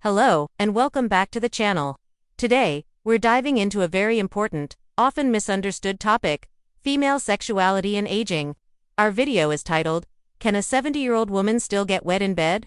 Hello, and welcome back to the channel. Today, we're diving into a very important, often misunderstood topic: female sexuality and aging. Our video is titled, "Can a 70-year-old woman still get wet in bed?"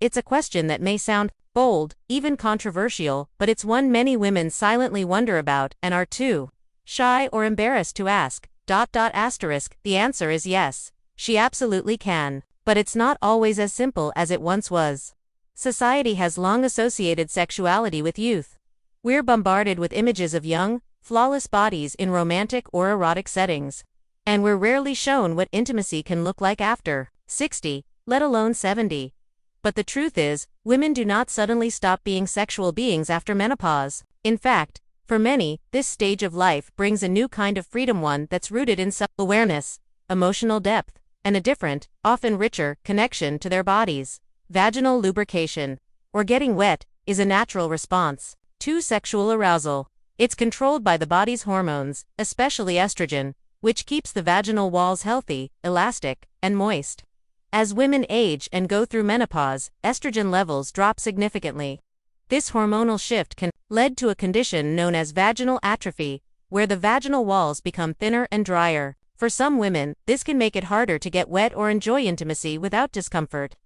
It's a question that may sound bold, even controversial, but it's one many women silently wonder about and are too shy or embarrassed to ask. The answer is yes, she absolutely can. But it's not always as simple as it once was. Society has long associated sexuality with youth. We're bombarded with images of young, flawless bodies in romantic or erotic settings. And we're rarely shown what intimacy can look like after 60, let alone 70. But the truth is, women do not suddenly stop being sexual beings after menopause. In fact, for many, this stage of life brings a new kind of freedom, one that's rooted in self-awareness, emotional depth, and a different, often richer, connection to their bodies. Vaginal lubrication, or getting wet, is a natural response to sexual arousal. It's controlled by the body's hormones, especially estrogen, which keeps the vaginal walls healthy, elastic, and moist. As women age and go through menopause, estrogen levels drop significantly. This hormonal shift can lead to a condition known as vaginal atrophy, where the vaginal walls become thinner and drier. For some women, this can make it harder to get wet or enjoy intimacy without discomfort.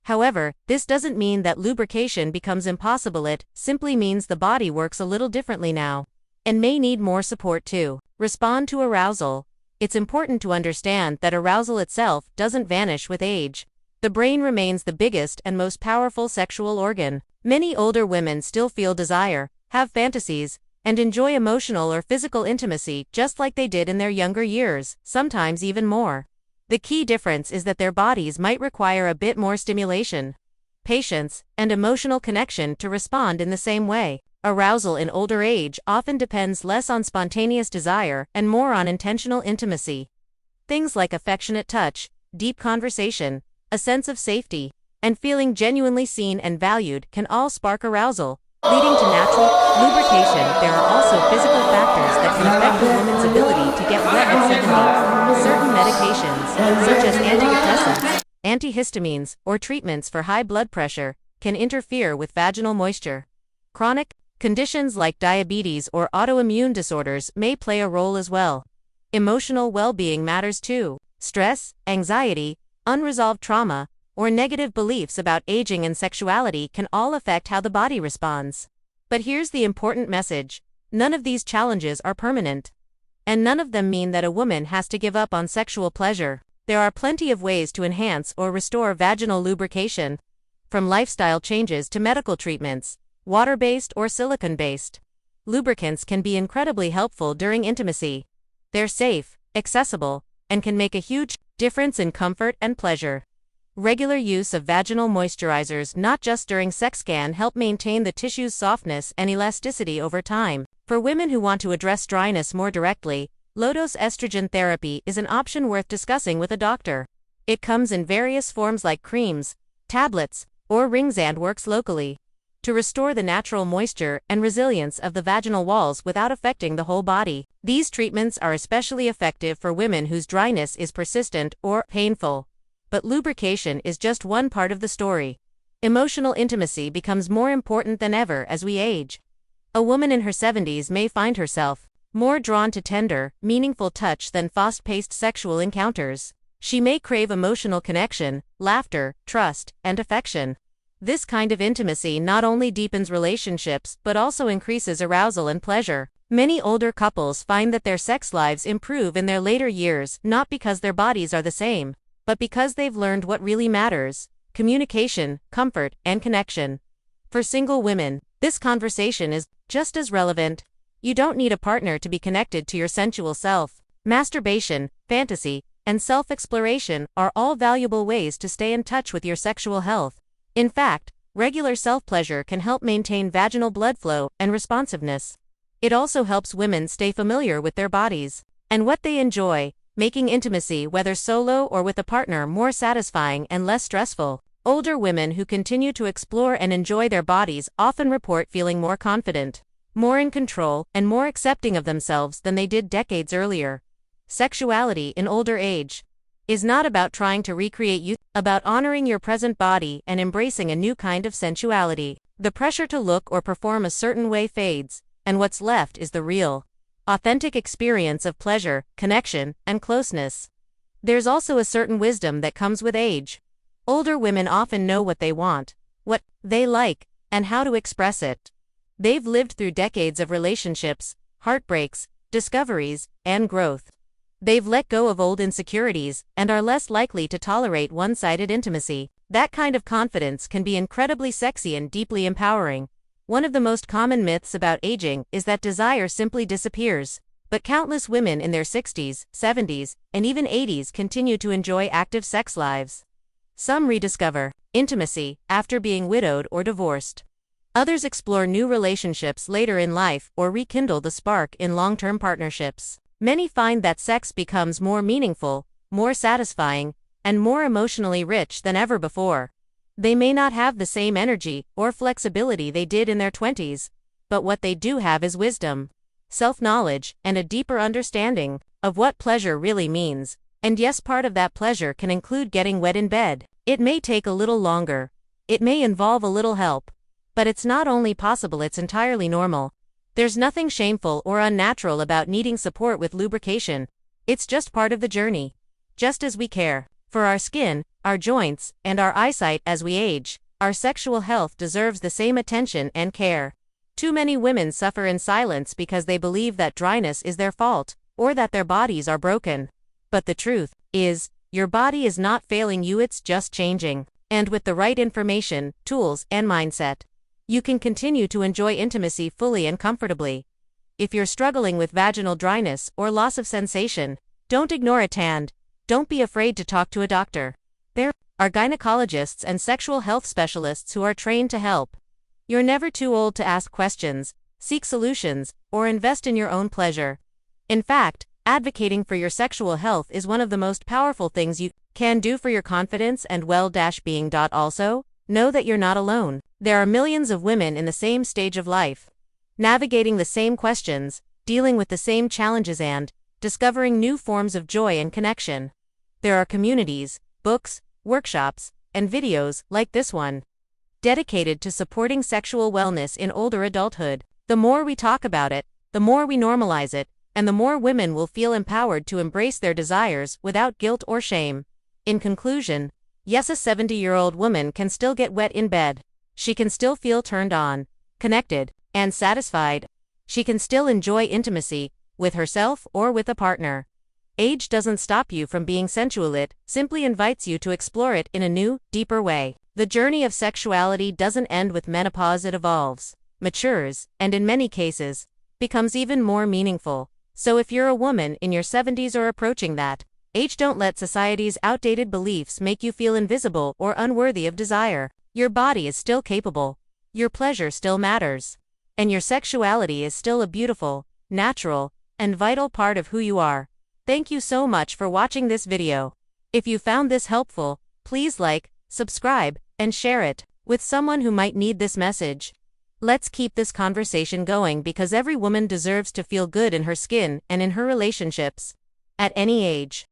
However, this doesn't mean that lubrication becomes impossible. It simply means the body works a little differently now, and may need more support to respond to arousal. It's important to understand that arousal itself doesn't vanish with age. The brain remains the biggest and most powerful sexual organ. Many older women still feel desire, have fantasies, and enjoy emotional or physical intimacy just like they did in their younger years, sometimes even more. The key difference is that their bodies might require a bit more stimulation, patience, and emotional connection to respond in the same way. Arousal in older age often depends less on spontaneous desire and more on intentional intimacy. Things like affectionate touch, deep conversation, a sense of safety, and feeling genuinely seen and valued can all spark arousal, leading to natural lubrication. There are also physical factors that can affect a woman's ability to get wet at 70. Certain medications, such as antidepressants, antihistamines, or treatments for high blood pressure, can interfere with vaginal moisture. Chronic conditions like diabetes or autoimmune disorders may play a role as well. Emotional well-being matters too. Stress, anxiety, unresolved trauma, or negative beliefs about aging and sexuality can all affect how the body responds. But here's the important message: none of these challenges are permanent. And none of them mean that a woman has to give up on sexual pleasure. There are plenty of ways to enhance or restore vaginal lubrication, from lifestyle changes to medical treatments, water-based or silicone-based. Lubricants can be incredibly helpful during intimacy. They're safe, accessible, and can make a huge difference in comfort and pleasure. Regular use of vaginal moisturizers, not just during sex, can help maintain the tissue's softness and elasticity over time. For women who want to address dryness more directly, low-dose estrogen therapy is an option worth discussing with a doctor. It comes in various forms like creams, tablets, or rings and works locally to restore the natural moisture and resilience of the vaginal walls without affecting the whole body. These treatments are especially effective for women whose dryness is persistent or painful. But lubrication is just one part of the story. Emotional intimacy becomes more important than ever as we age. A woman in her 70s may find herself more drawn to tender, meaningful touch than fast-paced sexual encounters. She may crave emotional connection, laughter, trust, and affection. This kind of intimacy not only deepens relationships but also increases arousal and pleasure. Many older couples find that their sex lives improve in their later years, not because their bodies are the same, but because they've learned what really matters: communication, comfort, and connection. For single women, this conversation is just as relevant. You don't need a partner to be connected to your sensual self. Masturbation, fantasy, and self-exploration are all valuable ways to stay in touch with your sexual health. In fact, regular self-pleasure can help maintain vaginal blood flow and responsiveness. It also helps women stay familiar with their bodies and what they enjoy, making intimacy, whether solo or with a partner, more satisfying and less stressful. Older women who continue to explore and enjoy their bodies often report feeling more confident, more in control, and more accepting of themselves than they did decades earlier. Sexuality in older age is not about trying to recreate youth, about honoring your present body and embracing a new kind of sensuality. The pressure to look or perform a certain way fades, and what's left is the real, authentic experience of pleasure, connection, and closeness. There's also a certain wisdom that comes with age. Older women often know what they want, what they like, and how to express it. They've lived through decades of relationships, heartbreaks, discoveries, and growth. They've let go of old insecurities and are less likely to tolerate one-sided intimacy. That kind of confidence can be incredibly sexy and deeply empowering. One of the most common myths about aging is that desire simply disappears, but countless women in their 60s, 70s, and even 80s continue to enjoy active sex lives. Some rediscover intimacy after being widowed or divorced. Others explore new relationships later in life or rekindle the spark in long-term partnerships. Many find that sex becomes more meaningful, more satisfying, and more emotionally rich than ever before. They may not have the same energy or flexibility they did in their 20s, but what they do have is wisdom, self-knowledge, and a deeper understanding of what pleasure really means. And yes, part of that pleasure can include getting wet in bed. It may take a little longer. It may involve a little help. But it's not only possible, it's entirely normal. There's nothing shameful or unnatural about needing support with lubrication. It's just part of the journey. Just as we care for our skin, our joints, and our eyesight as we age, our sexual health deserves the same attention and care. Too many women suffer in silence because they believe that dryness is their fault, or that their bodies are broken. But the truth is, your body is not failing you, it's just changing. And with the right information, tools, and mindset, you can continue to enjoy intimacy fully and comfortably. If you're struggling with vaginal dryness or loss of sensation, don't ignore it, and don't be afraid to talk to a doctor. There are gynecologists and sexual health specialists who are trained to help. You're never too old to ask questions, seek solutions, or invest in your own pleasure. In fact, advocating for your sexual health is one of the most powerful things you can do for your confidence and well-being. Also, know that you're not alone. There are millions of women in the same stage of life, navigating the same questions, dealing with the same challenges, and discovering new forms of joy and connection. There are communities, books, workshops, and videos like this one, dedicated to supporting sexual wellness in older adulthood. The more we talk about it, the more we normalize it, and the more women will feel empowered to embrace their desires without guilt or shame. In conclusion, yes, a 70-year-old woman can still get wet in bed. She can still feel turned on, connected, and satisfied. She can still enjoy intimacy, with herself or with a partner. Age doesn't stop you from being sensual, it simply invites you to explore it in a new, deeper way. The journey of sexuality doesn't end with menopause, it evolves, matures, and in many cases, becomes even more meaningful. So if you're a woman in your 70s or approaching that age, don't let society's outdated beliefs make you feel invisible or unworthy of desire. Your body is still capable, your pleasure still matters, and your sexuality is still a beautiful, natural, and vital part of who you are. Thank you so much for watching this video. If you found this helpful, please like, subscribe, and share it with someone who might need this message. Let's keep this conversation going, because every woman deserves to feel good in her skin and in her relationships, at any age.